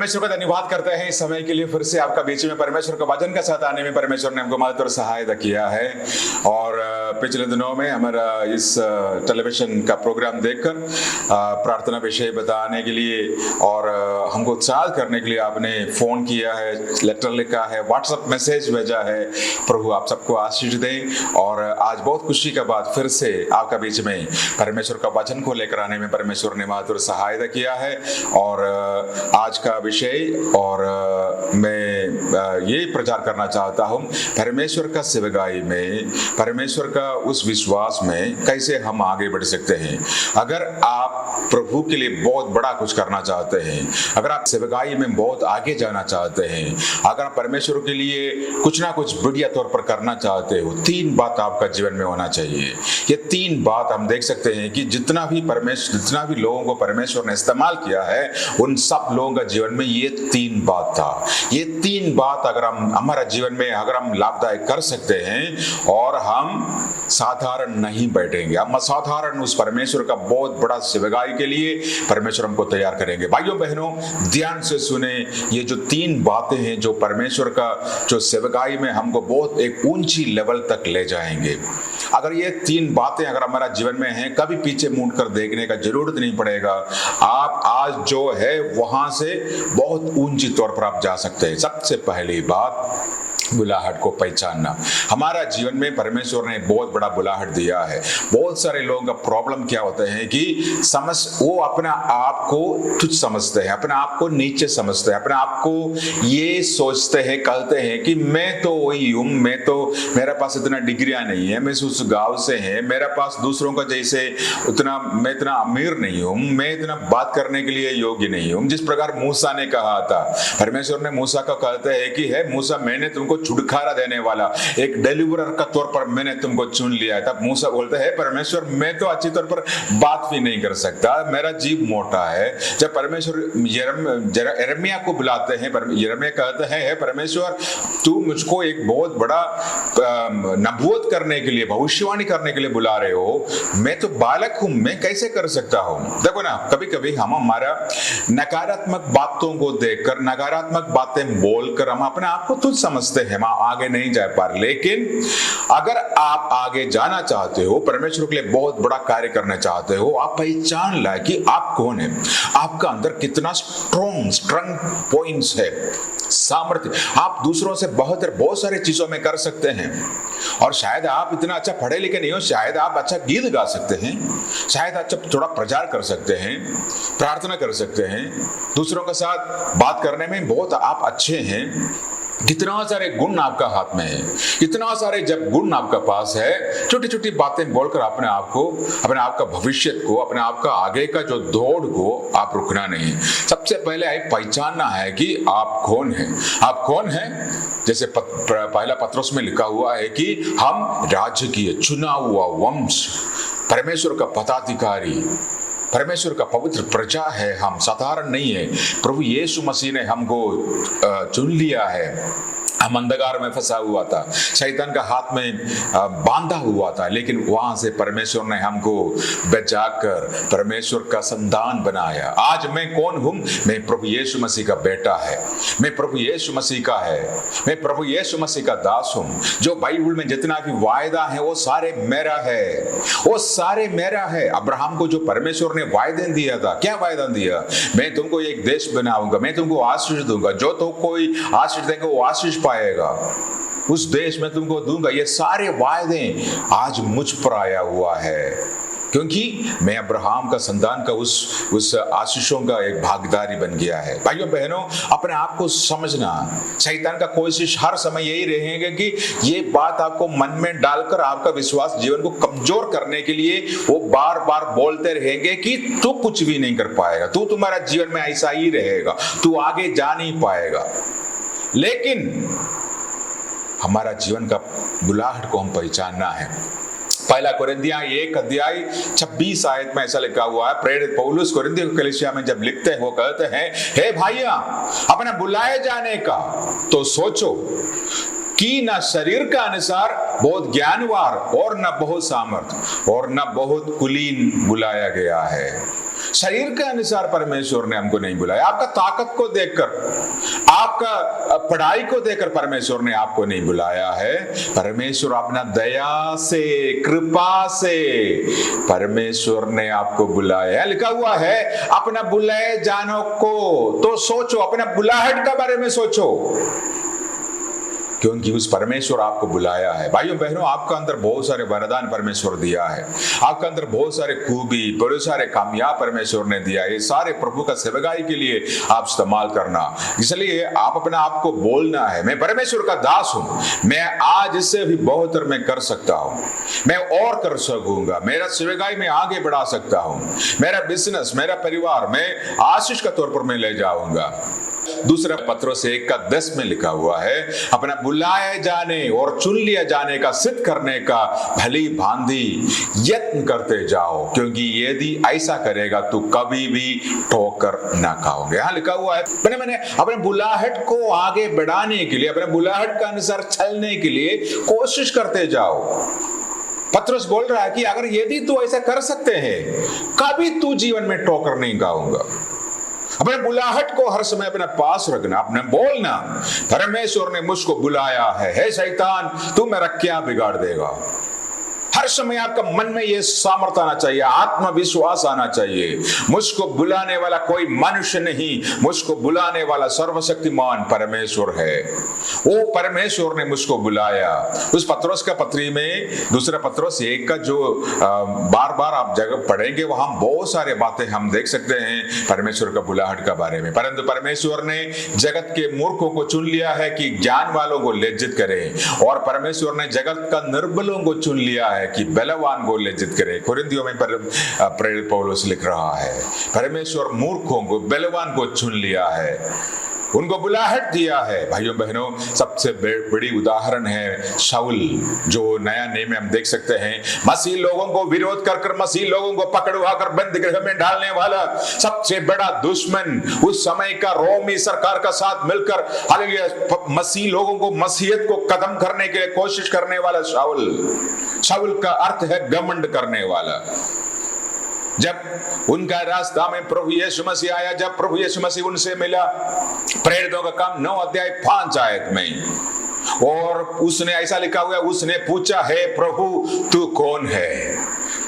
परमेश्वर का धन्यवाद करते हैं इस समय के लिए। फिर से आपका बीच में परमेश्वर का वचन के साथ आने में परमेश्वर ने हमको मदद और सहायता किया है। और पिछले दिनों में हमारा इस टेलीविजन का प्रोग्राम देखकर प्रार्थना विषय बताने के लिए और हमको उत्साह करने के लिए आपने फोन किया है, लेटर लिखा है, व्हाट्सएप मैसेज भेजा है। प्रभु आप सबको आशीष दें। और आज बहुत खुशी का बात फिर से आपका बीच में परमेश्वर का वचन को लेकर आने में परमेश्वर ने मदद और सहायता किया है। और आज का विषय और मैं ये प्रचार करना चाहता हूँ, परमेश्वर का सेवकाई में, परमेश्वर का उस विश्वास में कैसे हम आगे बढ़ सकते हैं। अगर आप प्रभु के लिए बहुत बड़ा कुछ करना चाहते हैं, अगर आप सेवकाई में बहुत आगे जाना चाहते हैं, अगर आप परमेश्वर के लिए कुछ ना कुछ बढ़िया तौर पर करना चाहते हो, 3 बात आपका जीवन में होना चाहिए। ये 3 बात हम देख सकते हैं कि जितना भी लोगों को परमेश्वर ने इस्तेमाल किया है, उन सब लोगों का जीवन में ये 3 बात था। ये 3 बात अगर हम हमारा जीवन में अगर हम लाभदायक कर सकते हैं और हम साधारण नहीं बैठेंगे, हम असाधारण उस परमेश्वर का बहुत बड़ा सेवकाई के लिए परमेश्वर हमको तैयार करेंगे। भाइयों बहनों ध्यान से सुने, ये जो 3 बातें हैं जो परमेश्वर का जो सेवकाई में हमको बहुत एक ऊंची लेवल तक ले जाएंगे। अगर ये 3 बातें अगर हमारा जीवन में हैं, कभी पीछे मुड़कर देखने का जरूरत नहीं पड़ेगा। आप आज जो है वहां से बहुत ऊंची तौर पर आप जा सकते हैं। सबसे पहली बात, बुलाहट को पहचानना। हमारा जीवन में परमेश्वर ने बहुत बड़ा बुलाहट दिया है। बहुत सारे लोगों का प्रॉब्लम क्या होता है कि वो अपना आप को तुच्छ समझते हैं, अपने आप को नीचे समझते हैं, अपने आप को ये सोचते हैं, कहते हैं कि मैं तो वही हूँ, मेरे पास इतना डिग्रियां नहीं है, मैं उस गांव से है, मेरे पास दूसरों का जैसे मैं इतना अमीर नहीं हूँ, मैं इतना बात करने के लिए योग्य नहीं हूँ। जिस प्रकार मूसा ने कहा था, परमेश्वर ने मूसा को कहते हैं कि है मूसा, मैंने तुमको छुटकारा देने वाला एक डिलीवरर का तौर पर मैंने तुमको चुन लिया है। तब मूसा बोलता है, परमेश्वर मैं तो अच्छी तौर पर बात भी नहीं कर सकता, मेरा जीभ मोटा है। जब परमेश्वर यिर्मयाह को बुलाते हैं, यिर्मयाह कहते हैं, परमेश्वर तू मुझको एक बहुत बड़ा नबूवत करने के लिए, भविष्यवाणी करने के लिए बुला रहे हो, मैं तो बालक हूं, मैं कैसे कर सकता हूं। देखो ना, कभी कभी हम हमारा नकारात्मक बातों को देखकर, नकारात्मक बातें बोलकर हम अपने आप को तुच्छ समझते हैं, हम आगे नहीं जा पा रहे। लेकिन अगर आप आगे जाना चाहते हो, परमेश्वर के लिए बहुत बड़ा कार्य करना चाहते हो, आप पहचान लाए कि आप कौन है, आपका अंदर कितना स्ट्रॉन्ग पॉइंट्स है, सामर्थ्य। आप दूसरों से बहुत सारे चीजों में कर सकते हैं। और शायद आप इतना अच्छा पढ़े लिखे नहीं हो, शायद आप अच्छा गीत गा सकते हैं, शायद अच्छा थोड़ा प्रचार कर सकते हैं, प्रार्थना कर सकते हैं, दूसरों के साथ बात करने में बहुत आप अच्छे हैं। कितना सारे गुण आपका हाथ में है, कितना सारे जब गुण आपका पास है, छोटी छोटी बातें बोलकर अपने आप का भविष्य को, अपने आप का आगे का जो दौड़ को आप रुकना नहीं। सबसे पहले आप पहचानना है कि आप कौन हैं। आप कौन हैं? जैसे पहला पत्रोस में लिखा हुआ है कि हम राजकीय चुना हुआ वंश, परमेश्वर का पदाधिकारी, परमेश्वर का पवित्र प्रजा है, हम साधारण नहीं है। प्रभु यीशु मसीह ने हमको चुन लिया है। हम अंधकार में फंसा हुआ था, शैतान का हाथ में बांधा हुआ था, लेकिन वहां से परमेश्वर ने हमको बचाकर परमेश्वर का संतान बनाया। आज मैं कौन हूं? मैं प्रभु यीशु मसीह का बेटा है, मैं प्रभु यीशु मसीह का है, मैं प्रभु यीशु मसीह का दास हूं। जो बाइबल में जितना भी वायदा है वो सारे मेरा है, वो सारे मेरा है। अब्राहम को जो परमेश्वर ने वायदा दिया था, क्या वायदा दिया? मैं तुमको एक देश बनाऊंगा, मैं तुमको आशीष दूंगा, जो तो कोई आशीष देंगे वो आशीष पाएगा, उस देश में तुमको दूंगा। ये सारे वायदे आज मुझ पर आया हुआ है, क्योंकि मैं अब्राहम का संतान का उस आशीषों का एक भागीदारी बन गया है। भाइयों बहनों, अपने आप को समझना। शैतान का कोशिश हर समय यही रहेगा कि ये बात आपको मन में डालकर आपका विश्वास जीवन को कमजोर करने के लिए वो बार बार बोलते रहेंगे कि तू कुछ भी नहीं कर पाएगा, तू तुम्हारा जीवन में ऐसा ही रहेगा, तू आगे जा नहीं पाएगा। लेकिन हमारा जीवन का बुलाहट को हम पहचानना है। पहला कोरिन्थियों 1:26 में ऐसा लिखा हुआ है, प्रेरित पौलुस कोरिन्थियों की कलीसिया में जब लिखते हैं, वो कहते हैं, हे भाइया, अपने बुलाए जाने का तो सोचो कि न शरीर का अनुसार बहुत ज्ञानवार और न बहुत सामर्थ और न बहुत कुलीन बुलाया गया है। शरीर के अनुसार परमेश्वर ने हमको नहीं बुलाया। आपका ताकत को देखकर, आपका पढ़ाई को देखकर परमेश्वर ने आपको नहीं बुलाया है। परमेश्वर अपना दया से, कृपा से परमेश्वर ने आपको बुलाया है। लिखा हुआ है अपना बुलाए जानो को तो सोचो, अपना बुलाहट के बारे में सोचो, क्योंकि उस परमेश्वर आपको बुलाया है। भाइयों बहनों, आपका अंदर बहुत सारे वरदान परमेश्वर दिया है, आपका अंदर बहुत सारे खूबी, बहुत सारे कामयाब परमेश्वर ने दिया है। ये सारे प्रभु का सेवकाई के लिए आप इस्तेमाल करना। इसलिए आप अपना आप को बोलना है, मैं परमेश्वर का दास हूं, मैं आज इससे भी बहुत मैं कर सकता हूं, मैं और कर सकूंगा, मेरा सेवकाई में आगे बढ़ा सकता हूं, मेरा बिजनेस, मेरा परिवार मैं आशीष का तौर पर मैं ले जाऊंगा। दूसरा पत्रोस 1:10 में लिखा हुआ है अपना बुलाए जाने और चुन लिया जाने का सिद्ध करने का भली भांति यत्न करते जाओ, क्योंकि यदि ऐसा करेगा तो कभी भी ठोकर ना खाओगे। यहां लिखा हुआ है मैंने अपने बुलाहट को आगे बढ़ाने के लिए, अपने बुलाहट का अनुसार चलने के लिए कोशिश करते जाओ। पत्रोस बोल रहा है कि अगर यदि तू ऐसा कर सकते हैं, कभी तू जीवन में ठोकर नहीं खाऊंगा। अपने बुलाहट को हर समय अपने पास रखना, अपने बोलना, परमेश्वर ने मुझको बुलाया है, हे शैतान तू मेरा क्या बिगाड़ देगा। हर समय आपका मन में यह सामर्थ्य आना चाहिए, आत्मविश्वास आना चाहिए, मुझको बुलाने वाला कोई मनुष्य नहीं, मुझको बुलाने वाला सर्वशक्तिमान परमेश्वर है। वो परमेश्वर ने मुझको बुलाया। उस पत्रोस का पत्री में, दूसरा पत्रोस 1 का जो बार बार आप जगह पढ़ेंगे वहां बहुत सारे बातें हम देख सकते हैं परमेश्वर का बुलाहट का बारे में। परंतु परमेश्वर ने जगत के मूर्खों को चुन लिया है कि ज्ञान वालों को लज्जित करें, और परमेश्वर ने जगत का निर्बलों को चुन लिया है कि बलवान को लज्जित करे। कोरिन्थियों में प्रेरित पौलुस लिख रहा है परमेश्वर मूर्खों को, बलवान को चुन लिया है, उनको बुलाहट दिया है। भाइयों बहनों, सबसे बड़ी उदाहरण है शाऊल, जो नया नेम में हम देख सकते हैं। मसीह लोगों को विरोध कर मसीह लोगों को पकड़वा कर बंद गृह में डालने वाला सबसे बड़ा दुश्मन उस समय का रोमी सरकार का साथ मिलकर हालेलुया मसीह लोगों को मसीहत को खत्म करने के लिए कोशिश करने वाला शाऊल। शाऊल का अर्थ है घमंड करने वाला। जब उनका रास्ता में प्रभु यीशु मसीह आया, जब प्रभु यीशु मसीह उनसे मिला, प्रेरितों का काम 9 अध्याय 5 आयत में, और उसने ऐसा लिखा हुआ है, उसने पूछा हे प्रभु तू कौन है?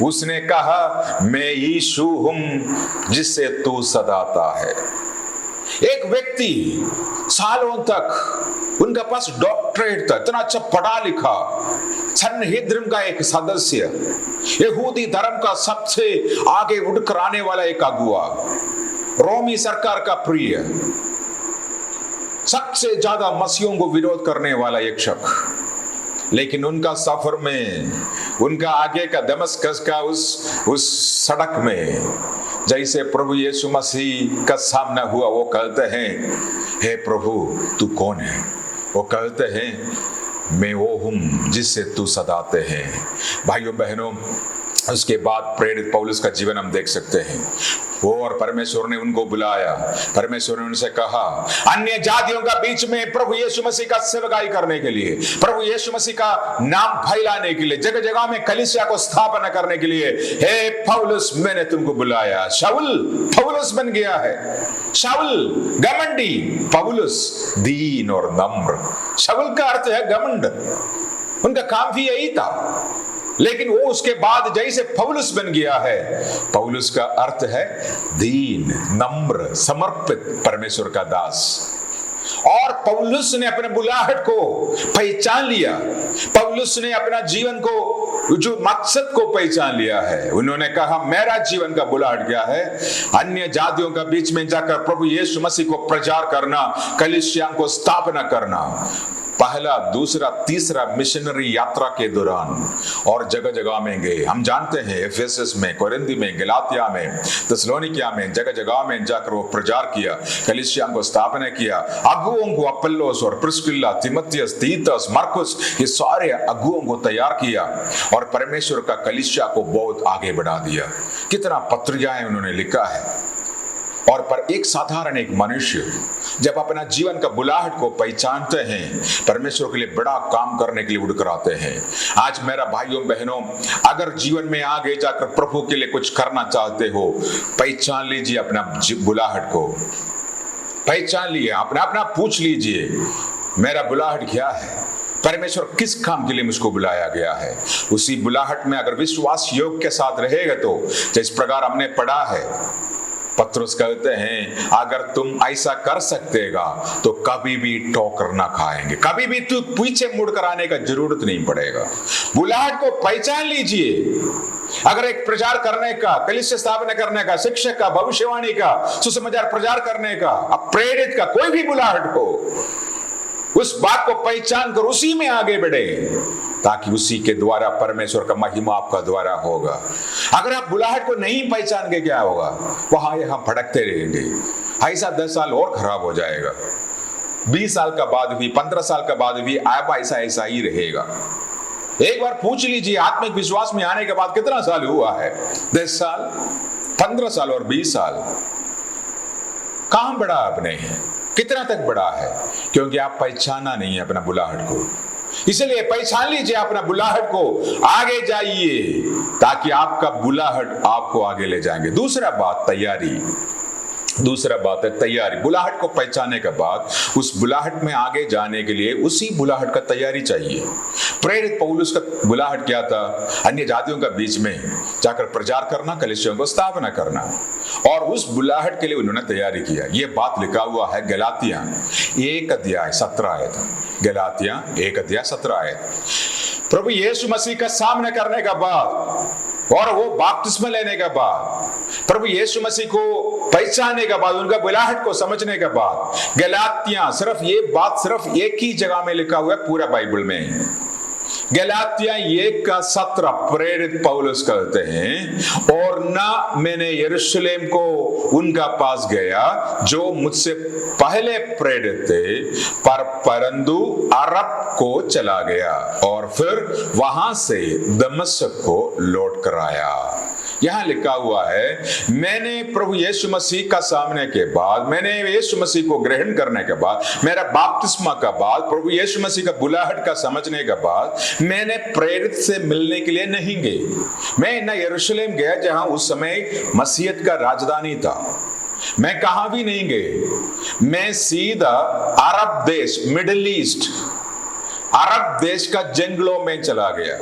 उसने कहा मैं यीशु हूं जिससे तू सताता है। एक व्यक्ति सालों तक उनका पास डॉक्टरेट था, इतना अच्छा पढ़ा लिखा, सन्हेद्रिन का एक सदस्य, यहूदी धर्म का सबसे आगे उठकर आने वाला एक अगुआ, रोमी सरकार का प्रिय, सबसे ज्यादा मसीहों को विरोध करने वाला एक शख्स। लेकिन उनका सफर में, उनका आगे का दमस्कस का उस सड़क में जैसे प्रभु यीशु मसीह का सामना हुआ, वो कहते हैं हे प्रभु तू कौन है? वो कहते हैं मैं वो हूं जिससे तू सताते हैं। भाइयों बहनों, उसके बाद प्रेरित पौलुस का जीवन हम देख सकते हैं। वो और परमेश्वर ने उनको बुलाया, परमेश्वर ने उनसे कहा अन्य जातियों का बीच में प्रभु यीशु मसीह का सेवकाई करने के लिए, प्रभु यीशु मसीह का नाम फैलाने के लिए, जगह जगह में कलीसिया को स्थापना करने के लिए, हे पौलुस मैंने तुमको बुलाया। शाऊल पौलुस बन गया है। शाऊल घमंडी, पौलुस दीन और नम्र। शाऊल का अर्थ है घमंड, उनका काम भी यही था। लेकिन वो उसके बाद जैसे पौलुस बन गया है, पौलुस का अर्थ है दीन, नम्र, समर्पित, परमेश्वर का दास। और पौलुस ने अपने बुलाहट को पहचान लिया, पौलुस ने अपना जीवन को, जो मकसद को पहचान लिया है। उन्होंने कहा मेरा जीवन का बुलाहट क्या है? अन्य जातियों का बीच में जाकर प्रभु यीशु मसीह को प्रचार करना, कलीसिया को स्थापना करना। पहला, दूसरा, तीसरा मिशनरी यात्रा के दौरान और जगह जगह में गए। हम जानते हैं एफेसस में, कोरिन्थी में, गलातिया में, थिस्सलुनीकिया में, जगह जगह में जाकर वो प्रचार किया, कलीसिया को स्थापना किया। अगुओं को अपोल्लोस और प्रिस्किल्ला, तीमुथियुस, तीतस, मरकुस, ये सारे अगुओं को तैयार किया और परमेश्वर का कलीसिया को बहुत आगे बढ़ा दिया। कितना पत्रिकाएं उन्होंने लिखा है। और पर एक साधारण एक मनुष्य जब अपना जीवन का बुलाहट को पहचानते हैं, परमेश्वर के लिए बड़ा काम करने के लिए उड़ कर आते हैं। आज मेरा भाइयों बहनों, अगर जीवन में आगे जाकर प्रभु के लिए कुछ करना चाहते हो, पहचान लीजिए अपना बुलाहट को, पहचान लिए, अपना अपना पूछ लीजिए मेरा बुलाहट क्या है, परमेश्वर किस काम के लिए मुझको बुलाया गया है। उसी बुलाहट में अगर विश्वास योग के साथ रहेगा तो जिस प्रकार हमने पढ़ा है, पत्रुस कहते हैं अगर तुम ऐसा कर सकतेगा तो कभी भी ठोकर ना खाएंगे, कभी भी तू पीछे मुड़कर आने का जरूरत नहीं पड़ेगा। बुलाहट को पहचान लीजिए। अगर एक प्रचार करने का, कलीसिया स्थापना करने का, शिक्षक का, भविष्यवाणी का, सुसमाचार प्रचार करने का, प्रेरित का कोई भी बुलाहट हो, उस बात को पहचान कर उसी में आगे बढ़े ताकि उसी के द्वारा परमेश्वर का महिमा आपका द्वारा होगा। अगर आप बुलाहट को नहीं पहचान के क्या होगा, वहां यहां भटकते रहेंगे। ऐसा 10 साल और खराब हो जाएगा, 20 साल का बाद भी, 15 साल का बाद भी आप ऐसा ही रहेगा। एक बार पूछ लीजिए, आत्मिक विश्वास में आने के बाद कितना साल हुआ है? 10 साल, 15 साल और 20 साल। कहां बढ़ा आपने, कितना तक बढ़ा है? क्योंकि आप पहचाना नहीं है अपना बुलाहट को। इसलिए पहचान लीजिए अपना बुलाहट को, आगे जाइए ताकि आपका बुलाहट आपको आगे ले जाएंगे। दूसरा बात तैयारी, दूसरा बात है तैयारी। बुलाहट को पहचानने के बाद उस बुलाहट में आगे जाने के लिए उसी बुलाहट का तैयारी चाहिए। प्रेरित पौलुस का बुलाहट क्या था? अन्य जातियों का बीच में जाकर प्रचार करना, कलीसियों को स्थापना करना, और उस बुलाहट के लिए उन्होंने तैयारी किया। ये बात लिखा हुआ है गलातिया 1:17। गलातिया 1:17। प्रभु यीशु मसीह का सामना करने के बाद और वो बपतिस्मा लेने के बाद, प्रभु यीशु मसीह को पहचानने के बाद, उनका बुलाहट को समझने के बाद, गलातिया सिर्फ ये बात सिर्फ एक ही जगह में लिखा हुआ है पूरा बाइबल में। गलातिया 1:17 प्रेरित पौलुस कहते हैं, और ना मैंने यरूशलेम को उनका पास गया जो मुझसे पहले प्रेरित थे, परंतु अरब को चला गया और फिर वहां से दमिश्क को लौट कर आया। यहां लिखा हुआ है, मैंने प्रभु यीशु मसीह का सामने के बाद, मैंने यीशु मसीह को ग्रहण करने के बाद, मेरा बपतिस्मा का बाद, प्रभु यीशु मसीह का बुलाहट का समझने के बाद, मैंने प्रेरित से मिलने के लिए नहीं गए। मैं न यरूशलेम गया जहां उस समय मसीहत का राजधानी था, मैं कहां भी नहीं गए। मैं सीधा अरब देश, मिडिल ईस्ट, अरब देश का जंगलों में चला गया।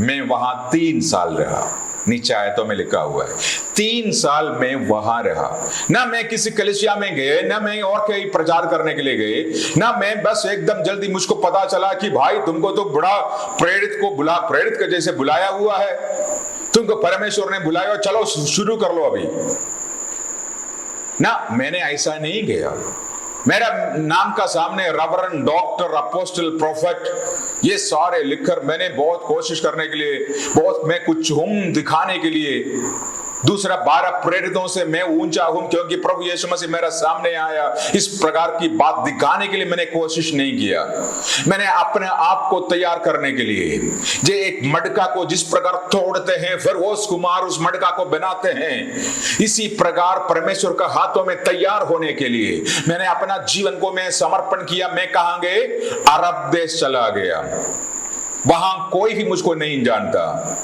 मैं वहां 3 साल रहा। नीचे आयतों में लिखा हुआ है 3 साल में वहां रहा। ना मैं किसी कलीसिया में गए, ना मैं और कहीं प्रचार करने के लिए गए, ना मैं बस एकदम जल्दी मुझको पता चला कि भाई तुमको तो बड़ा प्रेरित के जैसे बुलाया हुआ है, तुमको परमेश्वर ने बुलाया, चलो शुरू कर लो अभी। ना, मैंने ऐसा नहीं गया। मेरा नाम का सामने रेवरेंड, डॉक्टर, अपोस्टल, प्रोफेट, ये सारे लिखकर मैंने बहुत कोशिश करने के लिए, बहुत मैं कुछ हूं दिखाने के लिए, दूसरा 12 प्रेरितों से मैं ऊंचा हूं क्योंकि प्रभु यीशु मसीह मेरा सामने आया, इस प्रकार की बात दिखाने के लिए मैंने कोशिश नहीं किया। मैंने अपने आप को तैयार करने के लिए, जो एक मटका को जिस प्रकार तोड़ते हैं फिर वो कुम्हार उस मटका को बनाते हैं, इसी प्रकार परमेश्वर का हाथों में तैयार होने के लिए मैंने अपना जीवन को मैं समर्पण किया। मैं कहां गए? अरब देश चला गया। वहां कोई भी मुझको नहीं जानता।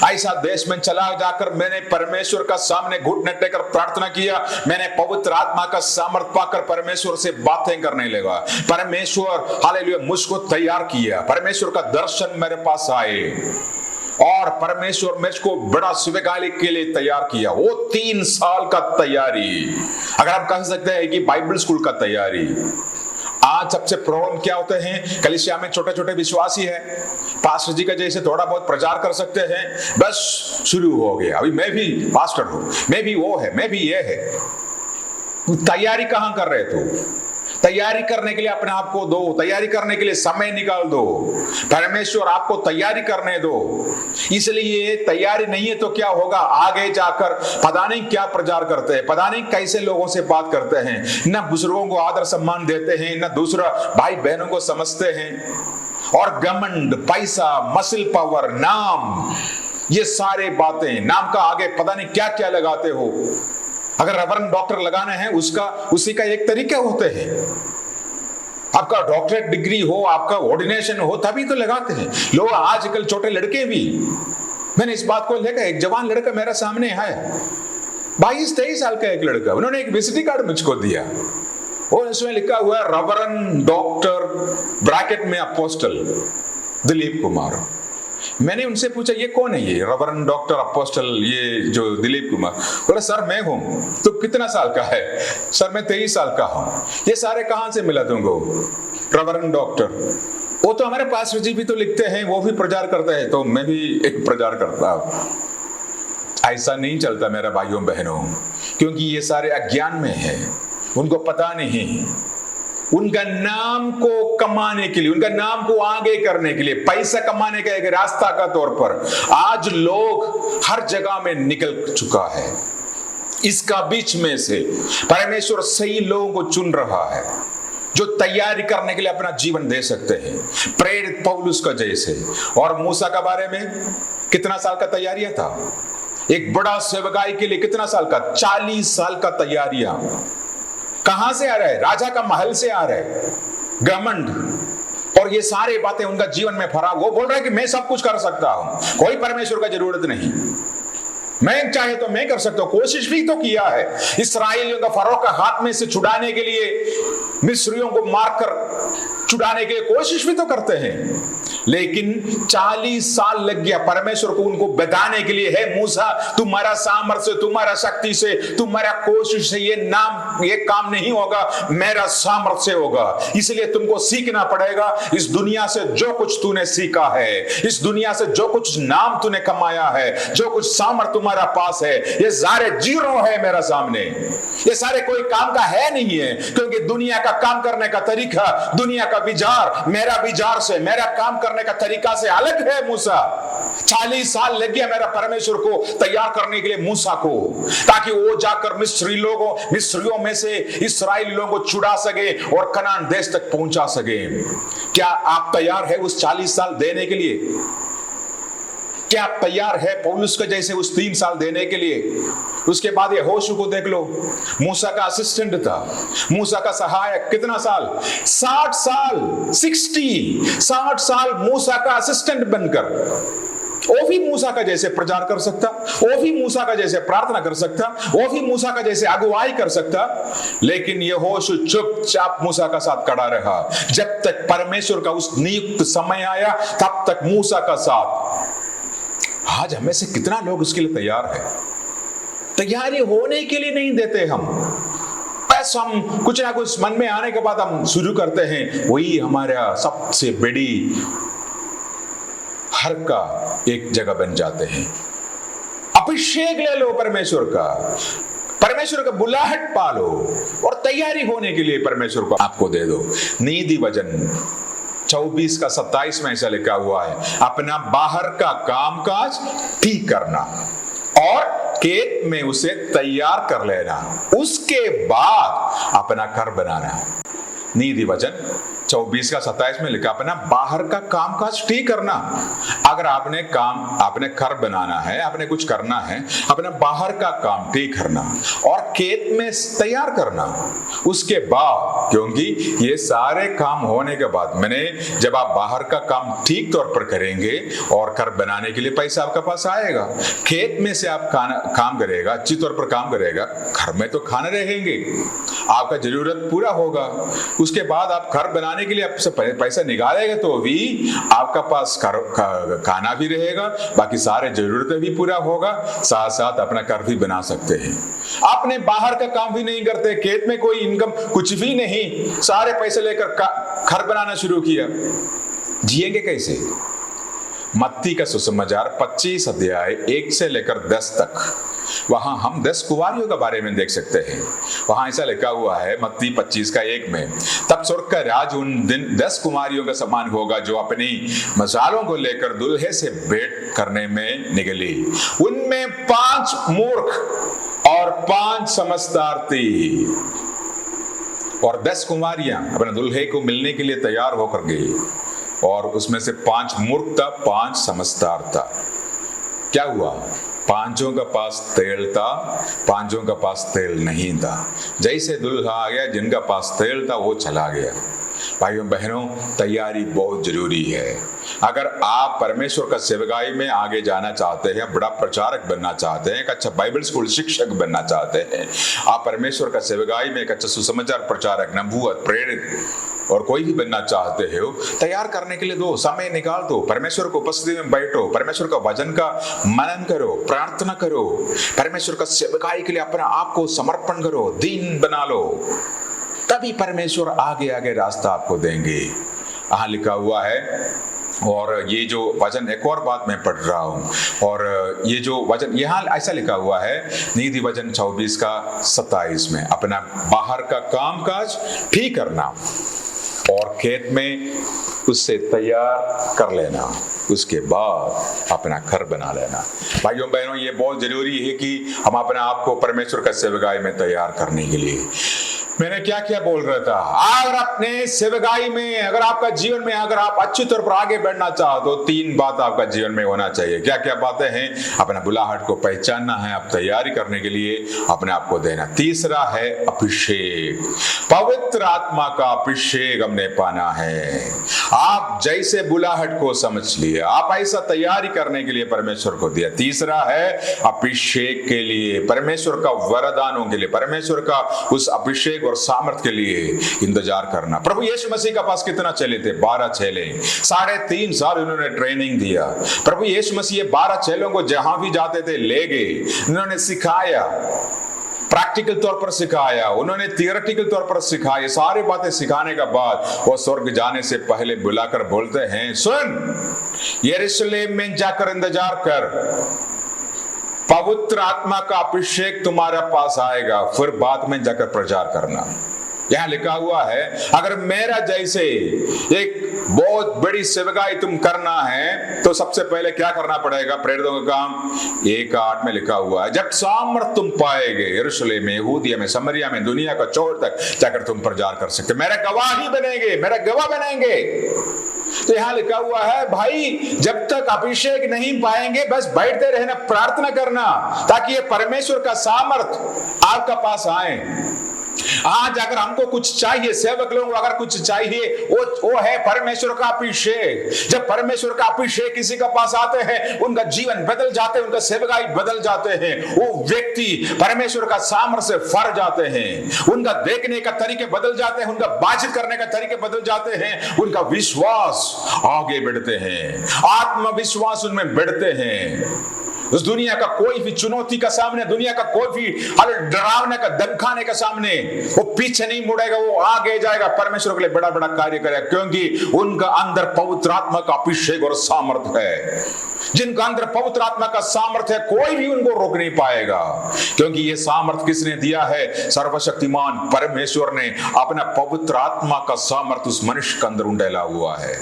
ऐसा देश में चला जाकर मैंने परमेश्वर का सामने घुटने टेकर प्रार्थना किया। मैंने पवित्र आत्मा का सामर्थ पाकर परमेश्वर से बातें करने लगा। परमेश्वर हालेलुया मुझको तैयार किया। परमेश्वर का दर्शन मेरे पास आए और परमेश्वर मुझको बड़ा स्वीकार्य के लिए तैयार किया। वो 3 साल का तैयारी, अगर आप कह सकते हैं कि बाइबल स्कूल का तैयारी। आज सबसे प्रॉब्लम क्या होते हैं, कलीसिया में छोटे छोटे विश्वासी है, पास्टर जी का जैसे थोड़ा बहुत प्रचार कर सकते हैं, बस शुरू हो गया। अभी मैं भी पास्टर हूं, मैं भी वो है, मैं भी ये है। तैयारी कहां कर रहे थे? तैयारी करने के लिए अपने आप को दो, तैयारी करने के लिए समय निकाल दो, परमेश्वर आपको तैयारी करने दो। इसलिए तैयारी नहीं है तो क्या होगा, आगे जाकर पता नहीं क्या प्रचार करते हैं, पता नहीं कैसे लोगों से बात करते हैं, न बुजुर्गों को आदर सम्मान देते हैं, न दूसरा भाई बहनों को समझते हैं, और घमंड, पैसा, मसल पावर, नाम, ये सारे बातें, नाम का आगे पता नहीं क्या क्या लगाते हो। अगर रेवरेंड डॉक्टर लगाना है उसी का एक तरीका होते हैं। आपका डॉक्टरेट डिग्री हो, आपका ऑर्डिनेशन हो, तभी तो लगाते हैं लोग। आजकल छोटे लड़के भी, मैंने इस बात को लेकर, एक जवान लड़का मेरे सामने है, 22-23 साल का एक लड़का, उन्होंने एक विजिटिंग कार्ड मुझको दिया और इसमें लिखा हुआ है रेवरेंड डॉक्टर ब्रैकेट में अपोस्टल दिलीप कुमार। मैंने उनसे पूछा ये कौन है, ये रेवरेंड डॉक्टर अपोस्टल ये जो दिलीप कुमार? बोला सर मैं हूं। तो कितना साल का है? सर मैं 23 साल का हूं। ये सारे कहां से मिला तुमको? रेवरेंड डॉक्टर, वो तो हमारे पास जी भी तो लिखते हैं, वो भी प्रचार करते हैं, तो मैं भी एक प्रचार करता हूं। ऐसा नहीं चलता मेरे भाइयों बहनों, क्योंकि ये सारे अज्ञान में है, उनको पता नहीं। उनका नाम को कमाने के लिए, उनका नाम को आगे करने के लिए, पैसा कमाने का एक रास्ता का तौर पर आज लोग हर जगह में निकल चुका है। इसका बीच में से परमेश्वर सही लोगों को चुन रहा है जो तैयारी करने के लिए अपना जीवन दे सकते हैं, प्रेरित पौलुस का जैसे। और मूसा के बारे में कितना साल का तैयारियां था? एक बड़ा सेवकाई के लिए कितना साल का? 40 साल का तैयारियां। कहां से आ रहा है? राजा का महल से आ रहा है, घमंड और ये सारे बातें उनका जीवन में भरा। वो बोल रहा है कि मैं सब कुछ कर सकता हूं, कोई परमेश्वर का जरूरत नहीं, मैं चाहे तो मैं कर सकता हूं। कोशिश भी तो किया है इस्राएलियों का फरो का हाथ में से छुड़ाने के लिए, मिस्रियों को मारकर छुड़ाने के लिए कोशिश भी तो करते हैं, लेकिन 40 साल लग गया परमेश्वर को उनको बताने के लिए, है मूसा तुम्हारा सामर्थ्य, तुम्हारा शक्ति से, तुम्हारा कोशिश से ये काम नहीं होगा, मेरा सामर्थ्य होगा। इसलिए तुमको सीखना पड़ेगा। इस दुनिया से जो कुछ तूने सीखा है, इस दुनिया से जो कुछ नाम तूने कमाया है, जो कुछ सामर्थ्य तुम्हारा पास है, ये सारे जीरो है मेरा सामने, ये सारे कोई काम का है नहीं है। क्योंकि दुनिया का काम करने का तरीका, दुनिया का विचार मेरा विचार से, मेरा काम करने का तरीका से अलग है। मूसा 40 साल लग गया मेरा परमेश्वर को तैयार करने के लिए मूसा को, ताकि वो जाकर मिस्रियों में से इस्राएली लोगों को छुड़ा सके और कनान देश तक पहुंचा सके। क्या आप तैयार है उस 40 साल देने के लिए? क्या आप तैयार है पौलुस के जैसे उस 3 साल देने के लिए? उसके बाद ये होशू को देख लो, मूसा का असिस्टेंट था, मूसा का सहायक, कितना साल? 60 साल, 60 साल मूसा का असिस्टेंट बनकर वो भी मूसा का जैसे प्रचार कर सकता, वो भी मूसा का जैसे प्रार्थना कर सकता, वो भी मूसा का जैसे अगुवाई कर सकता, लेकिन ये होशू चुपचाप मूसा का साथ खड़ा रहा। जब तक परमेश्वर का उस नियुक्त समय आया तब तक मूसा का साथ। आज हमें से कितना लोग उसके लिए तैयार है? तैयारी होने के लिए नहीं देते हम, बस हम कुछ ना कुछ मन में आने के बाद हम शुरू करते हैं, वही हमारा सबसे बड़ी हर का एक जगह बन जाते हैं। अभिषेक ले लो परमेश्वर का बुलाहट पालो और तैयारी होने के लिए परमेश्वर को आपको दे दो। नीति वचन 24 का 27 में ऐसा लिखा हुआ है, अपना बाहर का कामकाज ठीक करना और खेत में उसे तैयार कर लेना, उसके बाद अपना घर बनाना। नीति वचन 24 का 27 में लिखा, अपना बाहर का कामकाज ठीक करना। अगर आपने घर बनाना है, आपने कुछ करना है, अपना बाहर का काम ठीक करना और खेत में तैयार करना, उसके बाद, क्योंकि ये सारे काम होने के बाद जब आप बाहर का काम ठीक तौर पर करेंगे और घर बनाने के लिए पैसा आपके पास आएगा, खेत में से आप काम करेगा, अच्छी तौर पर काम करेगा, घर में तो खाना रहेंगे, आपका जरूरत पूरा होगा। उसके बाद आप घर बनाने के लिए आपसे पैसा निकालेगा तो भी आपका पास खाना भी रहेगा, बाकी सारे जरूरतें भी पूरा होगा, साथ साथ अपना घर भी बना सकते हैं। आपने बाहर का काम भी नहीं करते, खेत में कोई इनकम कुछ भी नहीं, सारे पैसे लेकर घर बनाना शुरू किया, जिएंगे कैसे? मत्ती का सुसमाचार 25 अध्याय 1 से लेकर 10 तक, वहां हम 10 कुंवारियों के बारे में देख सकते हैं। वहां ऐसा लिखा हुआ है मत्ती 25 का 1 में, तब स्वर्ग का राज उन दिन 10 कुंवारियों का समान होगा जो अपनी मसालों को लेकर दुल्हे से भेंट करने में निकली। उनमें 5 मूर्ख और 5 समझदार थी। और 10 कुंवारियां अपने दुल्हे को मिलने के लिए तैयार होकर गई और उसमें से 5 मूर्ख था, 5 समझदार था। क्या हुआ? पांचों का पास तेल था, पांचों का पास तेल नहीं था। जैसे दूल्हा आ गया, जिनका पास तेल था वो चला गया। भाइयों बहनों, तैयारी बहुत जरूरी है। अगर आप परमेश्वर का सेवकाई में आगे जाना चाहते हैं, बड़ा प्रचारक बनना चाहते हैं, एक अच्छा बाइबल स्कूल शिक्षक बनना चाहते हैं, आप परमेश्वर का सेवकाई में एक अच्छा सुसमाचार प्रचारक, नबूवत, प्रेरित और कोई भी बनना चाहते हो, तैयार करने के लिए दो समय निकाल दो। परमेश्वर को उपस्थिति में बैठो, परमेश्वर का वचन का मनन करो, प्रार्थना करो, परमेश्वर का सेवकाई के लिए अपने आप को समर्पण करो, दीन बना लो, तभी परमेश्वर आगे आगे रास्ता आपको देंगे। यहाँ लिखा हुआ है, और ये जो वचन एक और बात मैं पढ़ रहा हूँ, और ये जो वचन यहाँ ऐसा लिखा हुआ है, नीति वचन 24 का 27 में, अपना बाहर का काम काज ठीक करना और खेत में उससे तैयार कर लेना, उसके बाद अपना घर बना लेना। भाइयों बहनों, ये बहुत जरूरी है कि हम अपने आप को परमेश्वर का सेवकाई में तैयार करने के लिए, मैंने क्या क्या बोल रहा था, अगर अपने सेवकाई में, अगर आपका जीवन में, अगर आप अच्छी तरह पर आगे बढ़ना चाहो तो 3 बात आपका जीवन में होना चाहिए। क्या क्या बातें हैं? अपना बुलाहट को पहचानना है, आप तैयारी करने के लिए अपने आप को देना। तीसरा है अभिषेक, पवित्र आत्मा का अभिषेक हमने पाना है। आप जैसे बुलाहट को समझ लिए, आप ऐसा तैयारी करने के लिए परमेश्वर को दिया। तीसरा है अभिषेक के लिए, परमेश्वर का वरदानों के लिए, परमेश्वर का उस अभिषेक और सामर्थ के लिए इंतजार करना। प्रभु यीशु मसीह के पास कितना चेले थे? 12 चेले, 3.5 साल उन्होंने ट्रेनिंग दिया। प्रभु यीशु मसीह 12 चेलों को जहां भी जाते थे ले गए, उन्होंने सिखाया, प्रैक्टिकल तौर पर सिखाया, उन्होंने थियोरेटिकल तौर पर सिखाया। सारी बातें सिखाने के बाद वो स्वर्ग जाने से पहले बुलाकर बोलते हैं, सुन, यरूशलेम में जाकर इंतजार कर, पवित्र आत्मा का अभिषेक तुम्हारे पास आएगा, फिर बाद में जाकर प्रचार करना। यहां लिखा हुआ है, अगर मेरा जैसे एक बहुत बड़ी सेवकाई तुम करना है तो सबसे पहले क्या करना पड़ेगा? प्रेरितों का काम 1:8 में लिखा हुआ है, जब सामर्थ तुम पाएंगे, यरूशलेम में, यहूदिया में, समरिया में, दुनिया का छोर तक जाकर तुम प्रचार कर सकते, मेरे गवाह ही बनेंगे, मेरा गवाह बनेंगे। तो यहां लिखा हुआ है, भाई जब तक अभिषेक नहीं पाएंगे बस बैठते रहना, प्रार्थना करना, ताकि ये परमेश्वर का सामर्थ आपका पास आए। आज अगर हमको कुछ चाहिए, सेवक लोगों को अगर कुछ चाहिए, वो है परमेश्वर का अभिषेक। जब परमेश्वर का अभिषेक किसी के पास आते हैं, उनका जीवन बदल जाते हैं, उनका सेवकाई बदल जाते हैं, वो व्यक्ति परमेश्वर का सामर्थ्य से फर जाते हैं, उनका देखने का तरीके बदल जाते हैं, उनका बातचीत करने का तरीके बदल जाते हैं, उनका विश्वास आगे बढ़ते हैं, आत्मविश्वास उनमें बढ़ते हैं। उस दुनिया का कोई भी चुनौती का सामने, दुनिया का कोई भी डरावने का, धमकाने का सामने वो पीछे नहीं मुड़ेगा, वो आगे जाएगा, परमेश्वर के लिए बड़ा बड़ा कार्य करेगा, क्योंकि उनका अंदर पवित्र आत्मा का अभिषेक और सामर्थ्य है। जिनका अंदर पवित्र आत्मा का सामर्थ्य है, कोई भी उनको रोक नहीं पाएगा, क्योंकि ये सामर्थ्य किसने दिया है? सर्वशक्तिमान परमेश्वर ने अपना पवित्र आत्मा का सामर्थ्य उस मनुष्य के अंदर उंडेला हुआ है।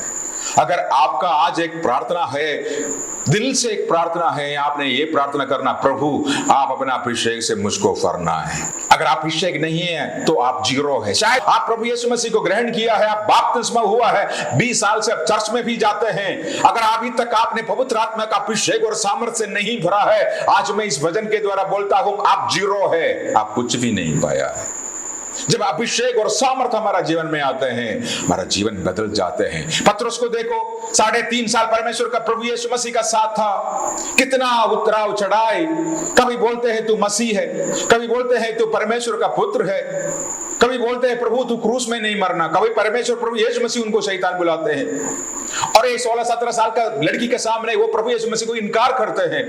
अगर आपका आज एक प्रार्थना है, दिल से एक प्रार्थना है, आपने ये प्रार्थना करना, प्रभु आप अपना अभिषेक से मुझको फरना है। अगर अभिषेक नहीं है तो आप जीरो है। शायद आप प्रभु यीशु मसीह को ग्रहण किया है, आप बपतिस्मा हुआ है, 20 साल से आप चर्च में भी जाते हैं, अगर अभी तक आपने पवित्र आत्मा का अभिषेक और सामर्थ्य से नहीं भरा है, आज मैं इस वचन के द्वारा बोलता हूं, आप जीरो है, आप कुछ भी नहीं पाया है। जब अभिषेक और सामर्थ्य हमारा जीवन में आते हैं, हमारा जीवन बदल जाते हैं। पत्रुस को देखो, 3.5 साल परमेश्वर का, प्रभु यीशु मसीह का साथ था, कितना उतराव चढ़ाई, कभी बोलते हैं तू मसीह है, कभी बोलते हैं तू परमेश्वर का पुत्र है, कभी बोलते हैं प्रभु तू क्रूस में नहीं मरना, कभी परमेश्वर प्रभु यीशु मसीह उनको शैतान बुलाते हैं, और ये 16-17 साल का लड़की के सामने वो प्रभु यीशु मसीह को इनकार करते हैं।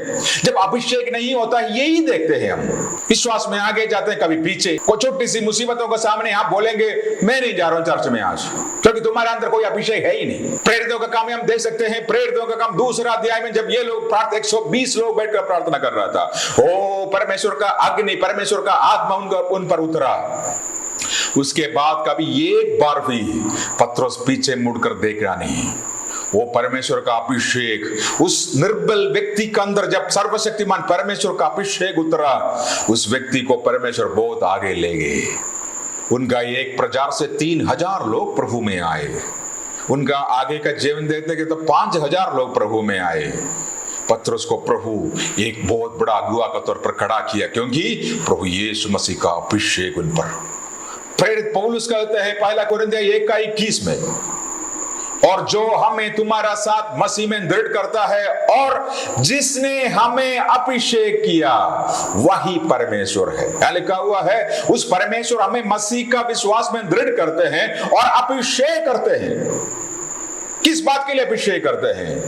जब अभिषेक नहीं होता, यही देखते हैं हम, विश्वास में आगे जाते हैं, कभी पीछे। कोई छोटी सी मुसीबतों के सामने आप बोलेंगे मैं नहीं जा रहा हूं चर्च में आज, क्योंकि तुम्हारे अंदर कोई अभिषेक है ही नहीं। प्रेरितों का काम हम देख सकते हैं, प्रेरितों का काम 2 अध्याय में, जब ये लोग 120 लोग बैठकर प्रार्थना कर रहा था, ओ परमेश्वर का अग्नि, परमेश्वर का आत्मा उन पर उतरा। उसके बाद कभी एक बार भी पत्रुस पीछे मुड़कर देखा नहीं। वो परमेश्वर का अभिषेक उस निर्बल व्यक्ति के अंदर, जब सर्वशक्तिमान परमेश्वर का अभिषेक उतरा, उस व्यक्ति को परमेश्वर बहुत आगे ले गए। उनका एक प्रचार से 3000 लोग प्रभु में आए। उनका आगे का जीवन देखते कि तो 5000 लोग प्रभु में आए। पतरस को प्रभु एक बहुत बड़ा अगुआ के तौर पर खड़ा किया, क्योंकि प्रभु यीशु मसीह का अभिषेक उन पर। प्रेरित पौलुस कहते हैं पहला कोरिन्थियों 1:21 में, और जो हमें तुम्हारा साथ मसीह में दृढ़ करता है और जिसने हमें अभिषेक किया वही परमेश्वर है। क्या लिखा हुआ है? उस परमेश्वर हमें मसीह का विश्वास में दृढ़ करते हैं और अभिषेक करते हैं। किस बात के लिए अभिषेक करते हैं?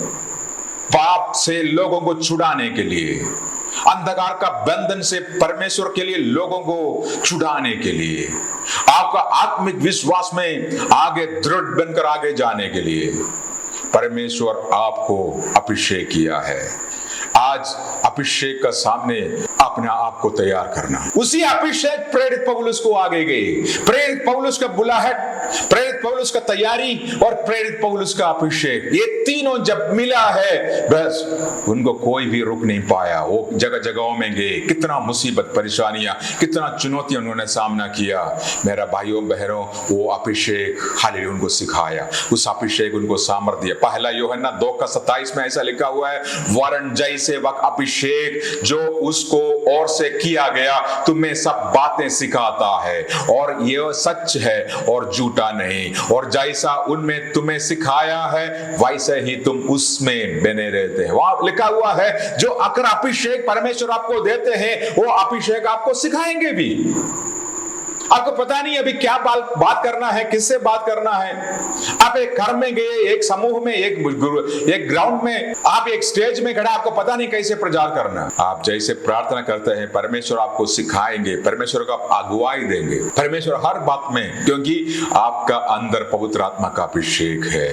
पाप से लोगों को छुड़ाने के लिए, अंधकार का बंधन से परमेश्वर के लिए लोगों को छुड़ाने के लिए, आपका आत्मिक विश्वास में आगे दृढ़ बनकर आगे जाने के लिए परमेश्वर आपको अभिषेक किया है। आज अभिषेक का सामने अपने आप को तैयार करना। उसी अभिषेक प्रेरित पौलुस को आगे गए। प्रेरित पौलुस का बुलाहट, प्रेरित पौलुस का तैयारी और प्रेरित पौलुस का अभिषेक, ये तीनों जब मिला है बस उनको कोई भी रुक नहीं पाया। वो जगह जगहों में गए, कितना मुसीबत परेशानियां, कितना चुनौतियां उन्होंने सामना किया। मेरा भाइयों बहनों, वो अभिषेक हालेलुया उनको सिखाया, उस अभिषेक उनको सामर्थ्य दिया। पहला यूहन्ना 2:27 में ऐसा लिखा हुआ है, वरन जैसे वक्त अभिषेक जो उसको और से किया गया तुम्हें सब बातें सिखाता है और यह सच है और झूठा नहीं, और जैसा उनमें तुम्हें सिखाया है वैसे ही तुम उसमें बने रहते हैं। वहां लिखा हुआ है जो अगर अभिषेक परमेश्वर आपको देते हैं वो अभिषेक आपको सिखाएंगे भी। आपको पता नहीं अभी क्या बात करना है, किससे बात करना है। आप एक घर में गए, एक समूह में, एक ग्राउंड में, आप एक स्टेज में खड़ा, आपको पता नहीं कैसे प्रचार करना। आप जैसे प्रार्थना करते हैं परमेश्वर आपको सिखाएंगे, परमेश्वर को आप अगुवाई देंगे, परमेश्वर हर बात में, क्योंकि आपका अंदर पवित्र आत्मा का अभिषेक है।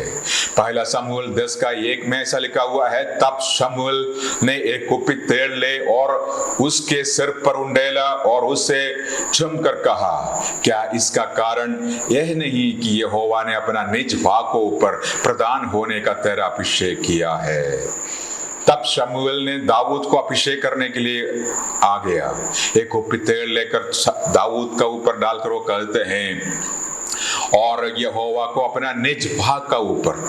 पहला शमूएल 10:1 में ऐसा लिखा हुआ है, तब शमूएल ने एक कुपित तेल ले और उसके सिर पर उंडेला और उससे चुमकर कहा, क्या इसका कारण यह नहीं कि यहोवा ने अपना निज भाग को ऊपर प्रदान होने का तेरा अभिषेक किया है। तब शमूएल ने दाऊद को अभिषेक करने के लिए आ गया। एक कुपित तेल लेकर दाऊद का ऊपर डालकर वो कहते हैं, और यहोवा को अपना निज भाग का ऊपर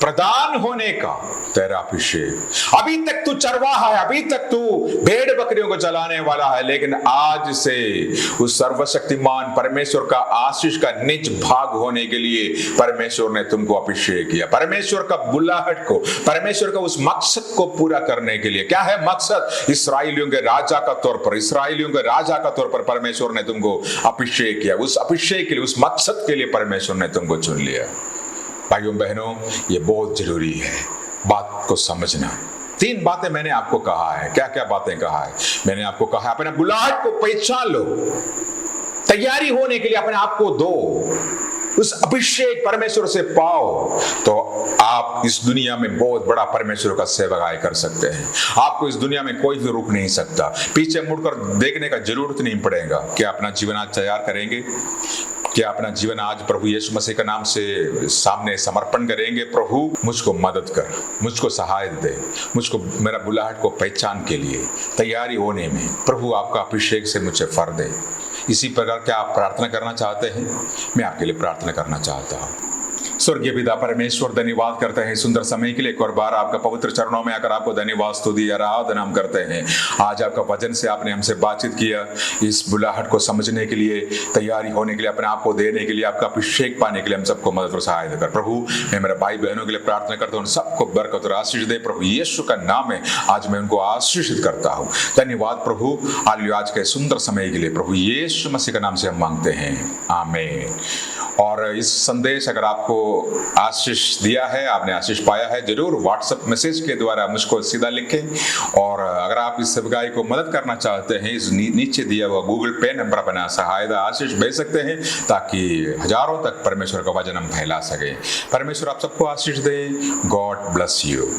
प्रदान होने का तेरा अभिषेक। अभी तक तू चरवाहा है, अभी तक तू भेड़ बकरियों को चलाने वाला है, लेकिन आज से उस सर्वशक्तिमान परमेश्वर का आशीष का निज भाग होने के लिए परमेश्वर ने तुमको अभिषेक किया। परमेश्वर का बुलाहट को, परमेश्वर का उस मकसद को पूरा करने के लिए। क्या है मकसद? इस्राएलियों के राजा का तौर पर, इस्राएलियों के राजा का तौर पर परमेश्वर ने तुमको अभिषेक किया। उस अभिषेक के लिए, उस मकसद के लिए परमेश्वर ने तुमको चुन लिया। भाइयों बहनों, ये बहुत जरूरी है बात को समझना। 3 बातें मैंने आपको कहा है। क्या क्या बातें कहा है? मैंने आपको कहा है अपने बुलाहट को पहचान लो, तैयारी होने के लिए अपने आप को दो, उस अभिषेक परमेश्वर से पाओ, तो आप इस दुनिया में बहुत बड़ा परमेश्वर का सेवकाई कर सकते हैं। आपको इस दुनिया में कोई भी रोक नहीं सकता। पीछे मुड़कर देखने का जरूरत नहीं पड़ेगा। क्या अपना जीवन आज तैयार करेंगे? क्या अपना जीवन आज प्रभु यीशु मसीह के नाम से सामने समर्पण करेंगे? प्रभु मुझको मदद कर, मुझको सहायता दे, मुझको मेरा बुलाहट को पहचान के लिए तैयारी होने में प्रभु आपका अभिषेक से मुझे फर दे। इसी प्रकार क्या आप प्रार्थना करना चाहते हैं? मैं आपके लिए प्रार्थना करना चाहता हूँ। स्वर्गीय पिता परमेश्वर, धन्यवाद करते हैं सुंदर समय के लिए। एक और बार आपका पवित्र चरणों में आकर आपको धन्यवाद स्तुति आराधना हम करते हैं। आज आपका वचन से आपने हमसे बातचीत किया, इस बुलाहट को समझने के लिए, तैयारी होने के लिए, अपने आप को देने के लिए, आपका अभिषेक पाने के लिए हम सबको मदद और सहायता कर। प्रभु मैं मेरे भाई बहनों के लिए प्रार्थना करता हूँ, सबको बरकत और आशीष दे। प्रभु यीशु का नाम है आज मैं उनको आशीषित करता हूँ। धन्यवाद प्रभु आज के सुंदर समय के लिए प्रभु यीशु मसीह के नाम से हम मांगते हैं, आमीन। और इस संदेश अगर आपको आशीष दिया है, आपने आशीष पाया है, जरूर व्हाट्सएप मैसेज के द्वारा मुझको सीधा लिखें। और अगर आप इस सेवकाई को मदद करना चाहते हैं, इस नीचे दिया हुआ गूगल पे नंबर अपना सहायता आशीष भेज सकते हैं, ताकि हजारों तक परमेश्वर का वचन हम फैला सकें। परमेश्वर आप सबको आशीष दे। God bless you.